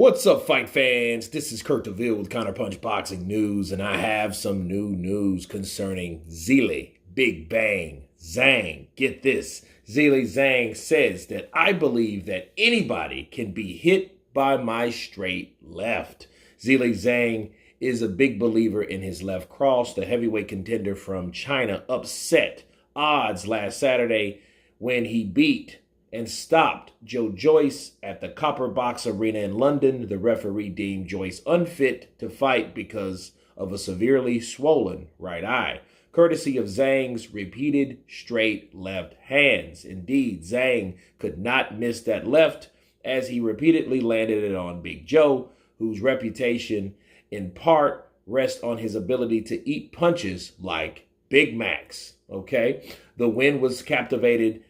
What's up, fight fans? This is Kurt DeVille with Counterpunch Boxing News, and I have some new news concerning Zhilei Big Bang Zhang. Get this. Zhilei Zhang says that I believe that anybody can be hit by my straight left. Zhilei Zhang is a big believer in his left cross. The heavyweight contender from China upset odds last Saturday when he beat and stopped Joe Joyce at the Copper Box Arena in London. The referee deemed Joyce unfit to fight because of a severely swollen right eye, courtesy of Zhang's repeated straight left hands. Indeed, Zhang could not miss that left as he repeatedly landed it on Big Joe, whose reputation in part rests on his ability to eat punches like Big Macs. Okay, the win was captivated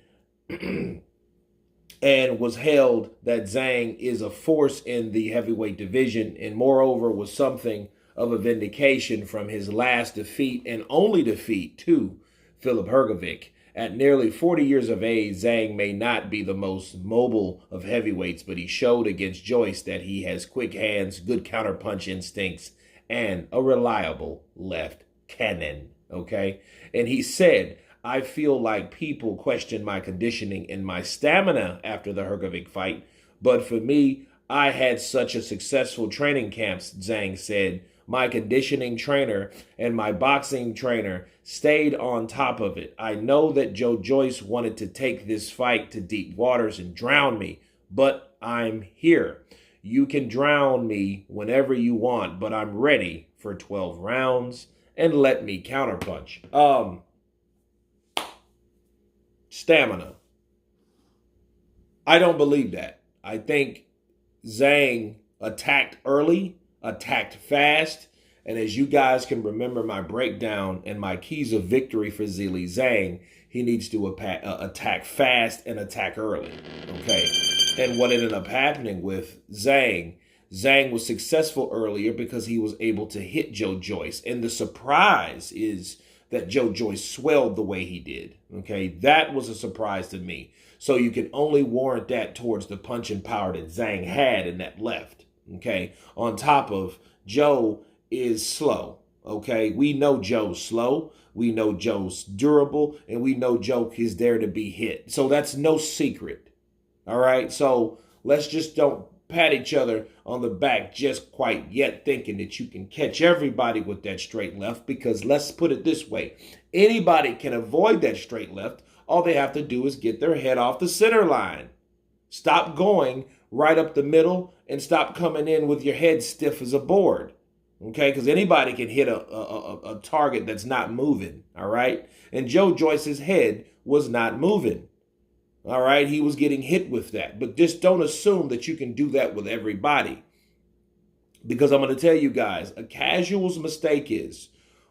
and was held that Zhang is a force in the heavyweight division, and moreover was something of a vindication from his last defeat and only defeat to Filip Hrgovic. At nearly 40 years of age, Zhang may not be the most mobile of heavyweights, but he showed against Joyce that he has quick hands, good counterpunch instincts, and a reliable left cannon, okay? And he said, I feel like people question my conditioning and my stamina after the Hrgovic fight, but for me, I had such a successful training camps, Zhang said. My conditioning trainer and my boxing trainer stayed on top of it. I know that Joe Joyce wanted to take this fight to deep waters and drown me, but I'm here. You can drown me whenever you want, but I'm ready for 12 rounds and let me counterpunch. Stamina. I don't believe that. I think Zhang attacked early, attacked fast, and as you guys can remember my breakdown and my keys of victory for Zhilei Zhang, he needs to attack fast and attack early, okay? And what ended up happening with Zhang was successful earlier because he was able to hit Joe Joyce, and the surprise is that Joe Joyce swelled the way he did, okay? That was a surprise to me. So you can only warrant that towards the punching power that Zhang had in that left, okay? On top of Joe is slow, okay? We know Joe's slow. We know Joe's durable, and we know Joe is there to be hit. So that's no secret, all right? So let's just don't pat each other on the back just quite yet thinking that you can catch everybody with that straight left, because let's put it this way. Anybody can avoid that straight left. All they have to do is get their head off the center line. Stop going right up the middle and stop coming in with your head stiff as a board, okay? Because anybody can hit a target that's not moving, all right? And Joe Joyce's head was not moving. All right, he was getting hit with that. But just don't assume that you can do that with everybody. Because I'm going to tell you guys, a casual's mistake is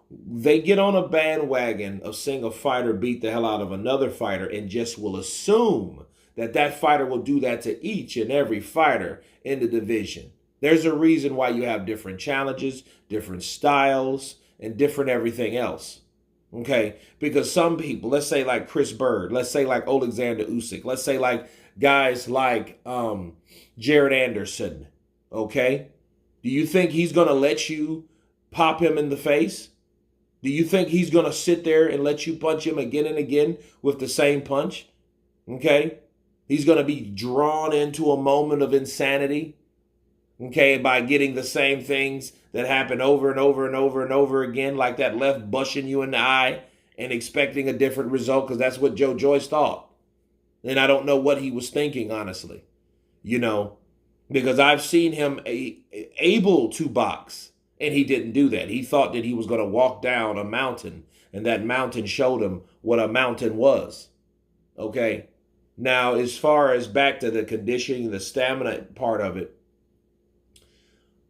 they get on a bandwagon of seeing a fighter beat the hell out of another fighter and just will assume that that fighter will do that to each and every fighter in the division. There's a reason why you have different challenges, different styles, and different everything else. Okay, because some people, let's say like Chris Bird, let's say like Alexander Usyk, let's say like guys like Jared Anderson, okay? Do you think he's going to let you pop him in the face? Do you think he's going to sit there and let you punch him again and again with the same punch? Okay? He's going to be drawn into a moment of insanity, okay, by getting the same things that happen over and over and over and over again, like that left bushing you in the eye and expecting a different result, because that's what Joe Joyce thought. And I don't know what he was thinking, honestly, you know, because I've seen him able to box, and he didn't do that. He thought that he was going to walk down a mountain, and that mountain showed him what a mountain was, okay? Now, as far as back to the conditioning, the stamina part of it,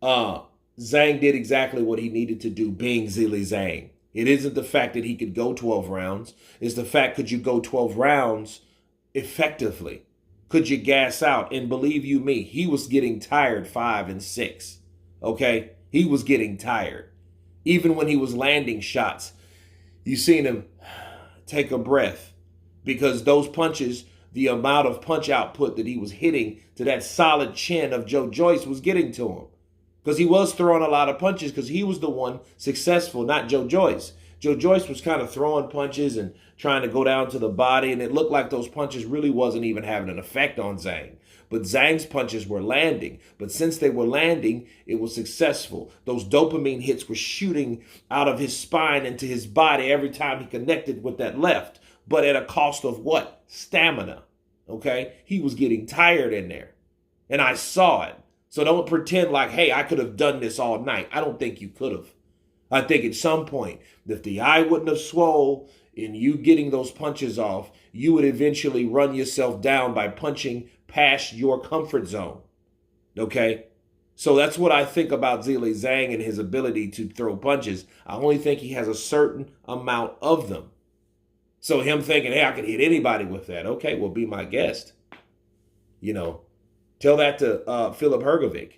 Zhang did exactly what he needed to do, being Zhilei Zhang. It isn't the fact that he could go 12 rounds. It's the fact, could you go 12 rounds effectively? Could you gas out? And believe you me, he was getting tired 5 and 6, okay? He was getting tired. Even when he was landing shots, you seen him take a breath, because those punches, the amount of punch output that he was hitting to that solid chin of Joe Joyce was getting to him. Because he was throwing a lot of punches because he was the one successful, not Joe Joyce. Joe Joyce was kind of throwing punches and trying to go down to the body, and it looked like those punches really wasn't even having an effect on Zhang. But Zhang's punches were landing. But since they were landing, it was successful. Those dopamine hits were shooting out of his spine into his body every time he connected with that left. But at a cost of what? Stamina. Okay? He was getting tired in there. And I saw it. So don't pretend like, hey, I could have done this all night. I don't think you could have. I think at some point, if the eye wouldn't have swole in you getting those punches off, you would eventually run yourself down by punching past your comfort zone. Okay? So that's what I think about Zhilei Zhang and his ability to throw punches. I only think he has a certain amount of them. So him thinking, hey, I could hit anybody with that. Okay, well, be my guest. You know, tell that to Filip Hrgovic.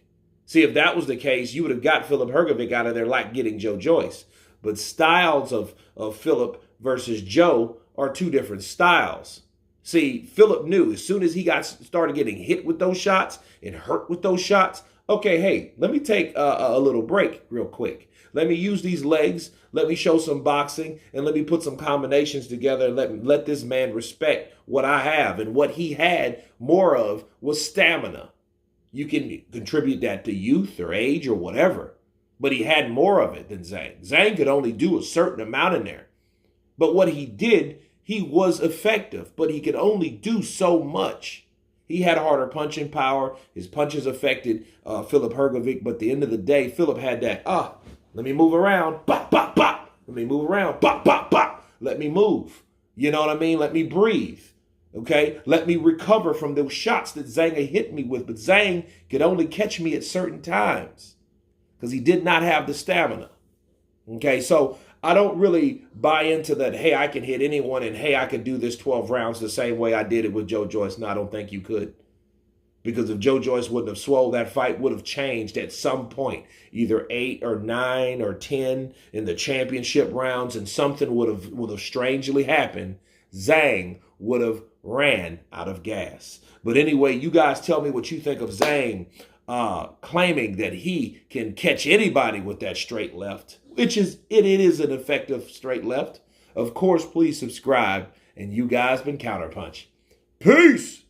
See, if that was the case, you would have got Filip Hrgovic out of there like getting Joe Joyce. But styles of Filip versus Joe are two different styles. See, Filip knew as soon as he started getting hit with those shots and hurt with those shots, okay, hey, let me take a little break real quick. Let me use these legs. Let me show some boxing and let me put some combinations together and let this man respect what I have. And what he had more of was stamina. You can contribute that to youth or age or whatever, but he had more of it than Zhang. Zhang could only do a certain amount in there. But what he did, he was effective, but he could only do so much. He had harder punching power. His punches affected Filip Hrgovic, but at the end of the day, Filip had that, let me move around, bop, bop, bop. Let me move around, bop, bop, bop. Let me move. You know what I mean? Let me breathe. Okay? Let me recover from those shots that Zhang hit me with. But Zhang could only catch me at certain times because he did not have the stamina. Okay? So I don't really buy into that, hey, I can hit anyone and hey, I can do this 12 rounds the same way I did it with Joe Joyce. No, I don't think you could. Because if Joe Joyce wouldn't have swole, that fight would have changed at some point, either 8 or 9 or 10 in the championship rounds, and something would have strangely happened. Zhang would have ran out of gas. But anyway, you guys tell me what you think of Zhang claiming that he can catch anybody with that straight left, which is it is an effective straight left. Of course, please subscribe, and you guys been Counterpunch. Peace.